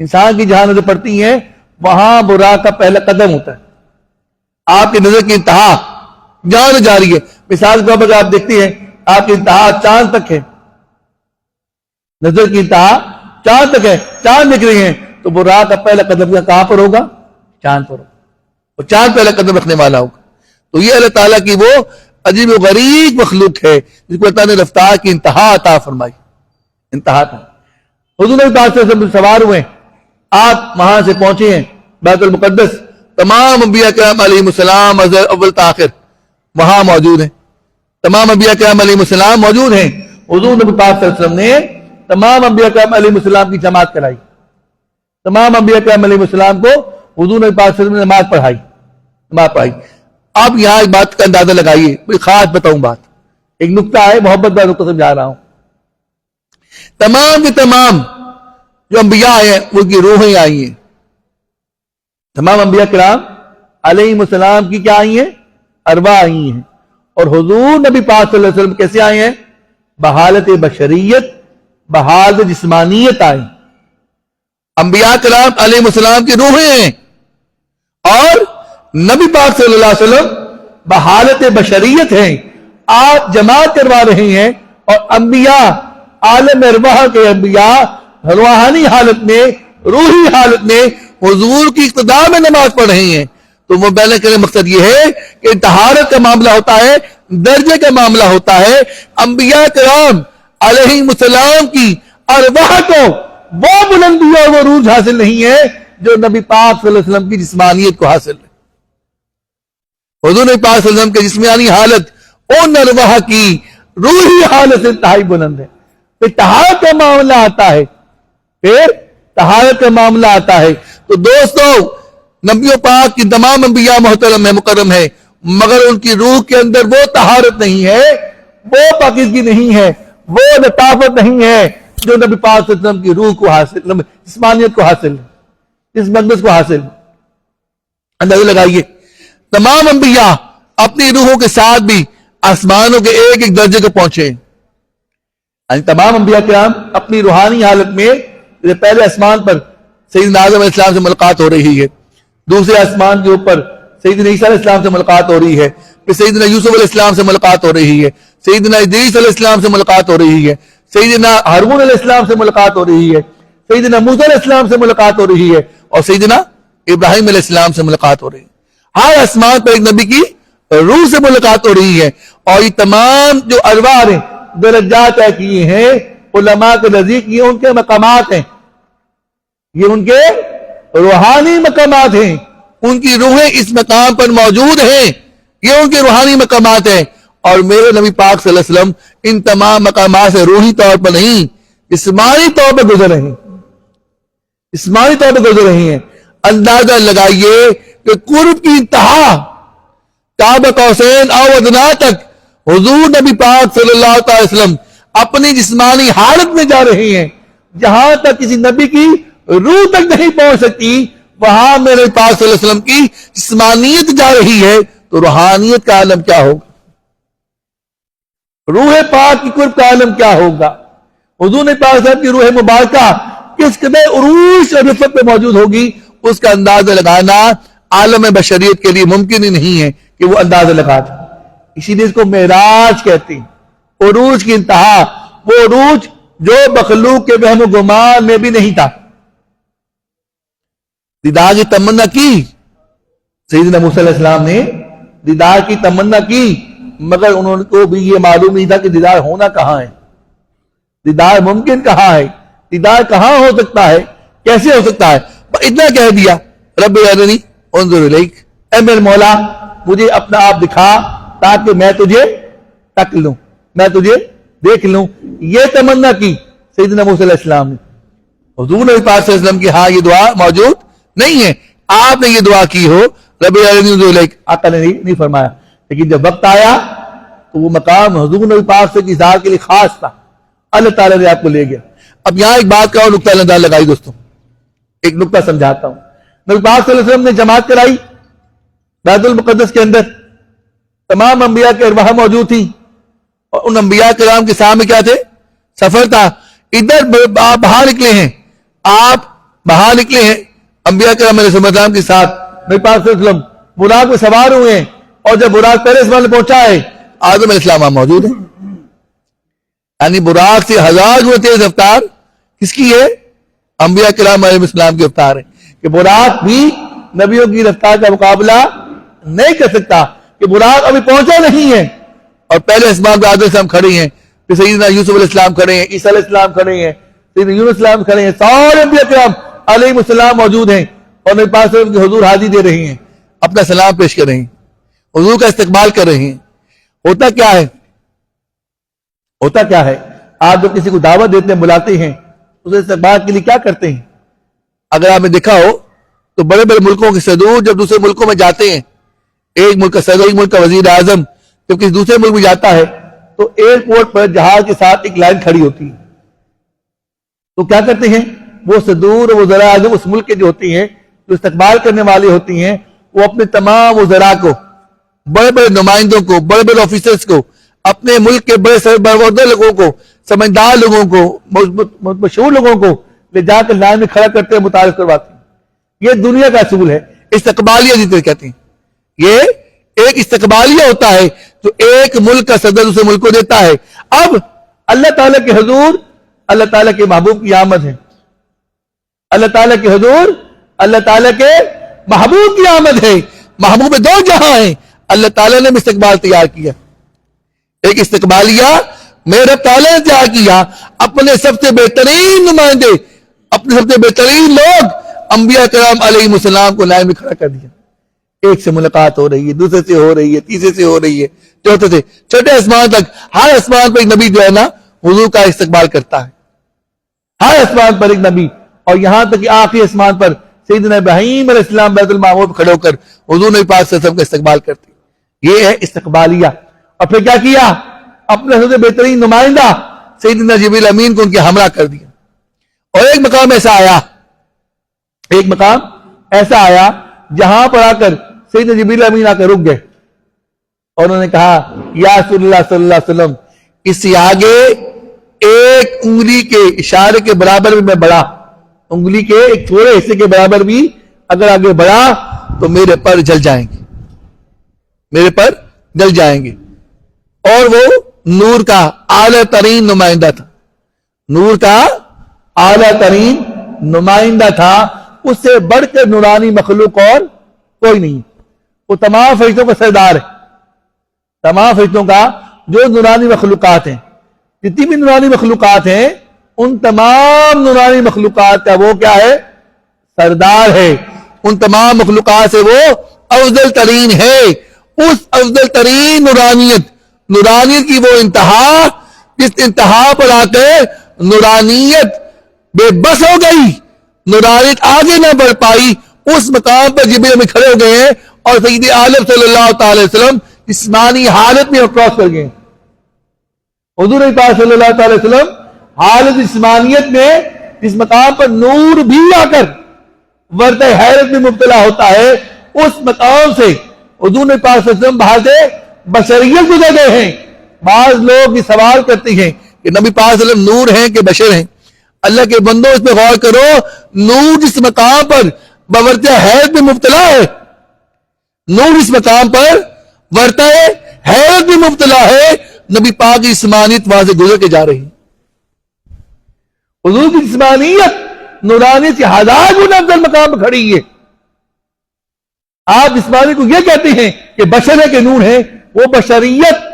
انسان کی جہاں نظر پڑتی ہیں وہاں براق کا پہلا قدم ہوتا ہے. آپ کی نظر کی انتہا جہاں جا رہی ہے. مثال کے طور پر آپ دیکھتے ہیں آپ کی انتہا چاند تک ہے, نظر کی انتہا چاند تک ہے, چاند دکھ رہی ہیں, تو براق کا پہلا قدم کہاں پر ہوگا؟ چاند پر ہوگا, اور چاند پہلا قدم رکھنے والا ہوگا. تو یہ اللہ تعالیٰ کی وہ عجیب و غریب مخلوق ہے جس کو اللہ نے رفتار کی انتہا عطا فرمائی. انتہا تھا. حضور نبی پاک صلی اللہ علیہ وسلم سوار ہوئے, آپ وہاں سے پہنچے ہیں بیت المقدس, تمام انبیاء کرام علیہ السلام اول تاخر وہاں موجود ہیں, تمام انبیاء کرام علیہ السلام موجود ہیں. حضور نبی پاک صلی اللہ علیہ وسلم نے تمام انبیاء کرام علیہ السلام کی جماعت کرائی, تمام انبیاء کرام علیہ السلام کو حضور نبی پاک صلی اللہ علیہ وسلم نے نماز پڑھائی. اب یہاں ایک بات کا اندازہ لگائیے, کوئی خاص بتاؤں بات, ایک نقطہ ہے, محبت کا نقطہ سمجھا رہا ہوں. تمام کے تمام جو انبیاء ہیں ان کی روحیں آئی ہیں, تمام انبیاء کرام علیہ السلام کی کیا آئی ہیں؟ ارواح آئی ہیں. اور حضور نبی پاک صلی اللہ علیہ وسلم کیسے آئے ہیں؟ بحالت بشریت, بحالت جسمانیت آئے. انبیاء کرام علیہ السلام کی روحیں ہیں اور نبی پاک صلی اللہ علیہ وسلم بحالت بشریت ہیں. آپ جماعت کروا رہے ہیں اور انبیاء عالم ارواح کے انبیاء روحانی حالت میں, روحی حالت میں حضور کی اقتداء میں نماز پڑھ رہے ہیں. تو وہ بیان کرنے کا مقصد یہ ہے کہ طہارت کا معاملہ ہوتا ہے, درجے کا معاملہ ہوتا ہے. انبیاء کرام علیہ السلام کی ارواح کو وہ بلندی اور وہ عروج حاصل نہیں ہے جو نبی پاک صلی اللہ علیہ وسلم کی جسمانیت کو حاصل ہے. حضور نبی پاک صلی اللہ علیہ وسلم کی جسمانی حالت ان ارواح کی روحی حالت سے انتہائی بلند ہے. پھر طہارت کا معاملہ آتا ہے, پھر طہارت کا معاملہ آتا ہے. تو دوستو, نبیوں پاک کی تمام انبیاء محترم ہے, مکرم ہے, مگر ان کی روح کے اندر وہ طہارت نہیں ہے, وہ پاکیزگی نہیں ہے, وہ لطافت نہیں ہے جو نبی پاک صلی اللہ علیہ وسلم کی روح کو حاصل, جسمانیت کو حاصل ہے, اس مقدس کو حاصل. اندازہ لگائیے, تمام انبیاء اپنی روحوں کے ساتھ بھی آسمانوں کے ایک ایک درجے کو پہنچے. یعنی تمام انبیاء کرام اپنی روحانی حالت میں پہلے آسمان پر سیدنا آدم علیہ السلام سے ملاقات ہو رہی ہے, دوسرے آسمان کے اوپر سیدنا عیسیٰ علیہ السلام سے ملاقات ہو رہی ہے, پھر سیدنا یوسف علیہ السلام سے ملاقات ہو رہی ہے, سیدنا ادریس علیہ السلام سے ملاقات ہو رہی ہے, سیدنا ہارون علیہ السلام سے ملاقات ہو رہی ہے, سیدنا موسیٰ علیہ السلام سے ملاقات ہو رہی ہے, اور سیدنا ابراہیم علیہ السلام سے ملاقات ہو رہی ہے. ہر آسمان پر ایک نبی کی روح سے ملاقات ہو رہی ہے. اور یہ تمام جو ارواح ہیں, درجات طے کیے ہیں علماء کے نزدیک, یہ ان کے مقامات ہیں, یہ ان کے روحانی مقامات ہیں. ان کی روحیں اس مقام پر موجود ہیں, یہ ان کے روحانی مقامات ہیں. اور میرے نبی پاک صلی اللہ علیہ وسلم ان تمام مقامات سے روحی طور پر نہیں, جسمانی طور پر گزر رہے ہیں, جسمانی طور پر گزر رہے ہیں. اندازہ لگائیے کہ قرب کی انتہا قاب قوسین او ادنیٰ تک حضور نبی پاک صلی اللہ علیہ وسلم اپنی جسمانی حالت میں جا رہے ہیں. جہاں تک کسی نبی کی روح تک نہیں پہنچ سکتی, وہاں میرے پاک صلی اللہ علیہ وسلم کی جسمانیت جا رہی ہے, تو روحانیت کا عالم کیا ہوگا, روح پاک کی قرب کا عالم کیا ہوگا. حضور نے پاک صاحب کی روح مبارکہ کس قدر عروج اور رفت پہ موجود ہوگی, اس کا اندازہ لگانا عالم بشریت کے لیے ممکن ہی نہیں ہے کہ وہ اندازہ لگا دے. اسی لیے اس کو معراج کہتے ہیں, عروج کی انتہا, وہ عروج جو مخلوق کے وہم و گمان میں بھی نہیں تھا. دیدار کی تمنا کی سیدنا موسیٰ علیہ السلام نے, دیدار کی تمنا کی, مگر انہوں کو بھی یہ معلوم نہیں تھا کہ دیدار ہونا کہاں ہے, دیدار ممکن کہاں ہے, دیدار کہاں ہو سکتا ہے, کیسے ہو سکتا ہے. اتنا کہہ دیا, رب ارنی انظر الیک, اے میرے مولا مجھے اپنا آپ دکھا تاکہ میں تجھے تک لوں, میں تجھے دیکھ لوں. یہ تمنا کی سیدنا موسیٰ علیہ السلام نے. حضور نبی پاک صلی اللہ علیہ وسلم کی ہاں یہ دعا موجود نہیں ہے. آپ نے یہ دعا کی ہو رب ارنی انظر الیک, آقا نے نہیں فرمایا. لیکن جب وقت آیا تو وہ مقام حضور نبی پاک سے اظہار کے لیے خاص تھا, اللہ تعالیٰ نے آپ کو لے گیا. اب یہاں ایک بات کا اور نقطہ نظر لگائی دوستوں, ایک نقطہ سمجھاتا ہوں. نبی پاک صلی اللہ علیہ وسلم نے جماعت کرائی بیت المقدس کے اندر, تمام انبیاء کے ارواح موجود تھی, اور ان انبیاء کرام کے سامنے کیا تھے, سفر تھا. ادھر باہر نکلے ہیں, آپ باہر نکلے ہیں انبیاء کرام علیہ السلام کے ساتھ، نبی پاک صلی اللہ علیہ وسلم براق میں سوار ہوئے ہیں، اور جب براق پہلے اسمان میں پہنچا ہے آدم علیہ السلام وہاں موجود ہیں. یعنی براق سے 1000 گنا تیز رفتار کس کی ہے؟ انبیاء کرام علیہ السلام کی رفتار ہے، کہ براق بھی نبیوں کی رفتار کا مقابلہ نہیں کر سکتا، کہ براق ابھی پہنچا نہیں ہے اور پہلے اسمان پہ آدم علیہ السلام کھڑے ہیں، پھر سیدنا یوسف علیہ السلام کھڑے ہیں، عیسیٰ علیہ السلام کھڑے ہیں، سیدنا یونس علیہ السلام کھڑے ہیں، سارے انبیاء کرام علیہ السلام موجود ہیں، اور نبی پاک صلی اللہ علیہ وسلم کی حضور حاضری دے رہے ہیں، اپنا سلام پیش کر رہے ہیں، حضور کا استقبال کر رہے ہیں. ہوتا کیا ہے؟ ہوتا کیا ہے؟ آپ جب کسی کو دعوت دیتے ہیں، بلاتے ہیں، اسے استقبال کے لیے کیا کرتے ہیں؟ اگر آپ نے دیکھا ہو تو بڑے بڑے ملکوں کے صدور جب دوسرے ملکوں میں جاتے ہیں، ایک ملک کا صدر، ایک ملک کا وزیر اعظم جب کسی دوسرے ملک میں جاتا ہے تو ایئرپورٹ پر جہاز کے ساتھ ایک لائن کھڑی ہوتی ہے. تو کیا کرتے ہیں وہ صدور اور وزراء اعظم اس ملک کے جو ہوتی ہیں، جو استقبال کرنے والے ہوتی ہیں، وہ اپنے تمام وزراء کو، بڑے بڑے نمائندوں کو، بڑے بڑے آفیسرز کو، اپنے ملک کے بڑے سربراہ لوگوں کو، سمجھدار لوگوں کو، مشہور لوگوں کو لے جا کر لائن میں کھڑا کرتے ہیں، متعارف کرواتے ہیں. یہ دنیا کا اصول ہے، استقبالیہ جسے کہتے ہیں. یہ ایک استقبالیہ ہوتا ہے جو ایک ملک کا صدر دوسرے ملک کو دیتا ہے. اب اللہ تعالیٰ کے حضور اللہ تعالیٰ کے محبوب کی آمد ہے، اللہ تعالیٰ کے حضور اللہ تعالیٰ کے محبوب کی آمد ہے. محبوب دو جہاں ہیں، اللہ تعالیٰ نے بھی استقبال تیار کیا. ایک استقبالیہ میرے رب تعالیٰ نے تیار کیا، اپنے سب سے بہترین نمائندے، اپنے سب سے بہترین لوگ انبیاء کرام علیہ السلام کو لائن میں کھڑا کر دیا. ایک سے ملاقات ہو رہی ہے، دوسرے سے ہو رہی ہے، تیسرے سے ہو رہی ہے، چوتھے سے، چھٹے آسمان تک. ہر آسمان پر ایک نبی جو ہے نا حضور کا استقبال کرتا ہے، ہر آسمان پر ایک نبی. اور یہاں تک کہ آخری آسمان پر سیدنا ابراہیم علیہ السلام بیت المعمور پر کھڑے ہو کر حضور نبی پاک صلی اللہ علیہ وسلم کا استقبال کرتے. یہ ہے استقبالیہ. اور پھر کیا کیا؟ اپنے سب سے بہترین نمائندہ سیدنا جبریل امین کو ان کے ہمراہ کر دیا. اور ایک مقام ایسا آیا جہاں پر آ کر سیدنا جبریل امین آ کر رک گئے، اور انہوں نے کہا یا رسول اللہ صلی اللہ علیہ وسلم، اس سے آگے ایک انگلی کے اشارے کے برابر بھی میں بڑھا، انگلی کے ایک تھوڑے حصے کے برابر بھی اگر آگے بڑھا تو میرے پر جل جائیں گے، میرے پر جل جائیں گے. اور وہ نور کا اعلیٰ ترین نمائندہ تھا، نور کا اعلیٰ ترین نمائندہ تھا. اس سے بڑھ کر نورانی مخلوق اور کوئی نہیں. وہ تمام فرشتوں کا سردار ہے، تمام فرشتوں کا جو نورانی مخلوقات ہیں، جتنی بھی نورانی مخلوقات ہیں، ان تمام نورانی مخلوقات کا وہ کیا ہے؟ سردار ہے. ان تمام مخلوقات سے وہ افضل ترین ہے. اس افضل ترین نورانیت کی وہ انتہا، جس انتہا پر آ کر نورانیت بے بس ہو گئی، نورانیت آگے نہ بڑھ پائی، اس مقام پر جبریل میں کھڑے ہو گئے ہیں اور سید عالم صلی اللہ تعالی وسلم جسمانی حالت میں کراس کر گئے. حضور پاک صلی اللہ تعالی وسلم حالت جسمانیت میں جس مقام پر نور بھی آ کر ورد حیرت میں مبتلا ہوتا ہے، اس مقام سے حضور پاک صلی اللہ علیہ وسلم باہر سے بشریت گزر گئے ہیں. بعض لوگ یہ سوال کرتے ہیں کہ نبی پاک صلی اللہ علیہ وسلم نور ہیں کہ بشر ہیں؟ اللہ کے بندو اس پہ غور کرو، نور جس مقام پر بورد حیرت میں مبتلا ہے، نور اس مقام پر ورد حیرت میں مبتلا ہے، نبی پاک کی جسمانیت وہاں سے گزر کے جا رہی ہے. حضور کی جسمانیت نورانیت سے 1000 گنا افضل مقام پر کھڑی ہے. آپ جسمانی کو یہ کہتے ہیں کہ بشر ہے کہ نور ہے؟ وہ بشریت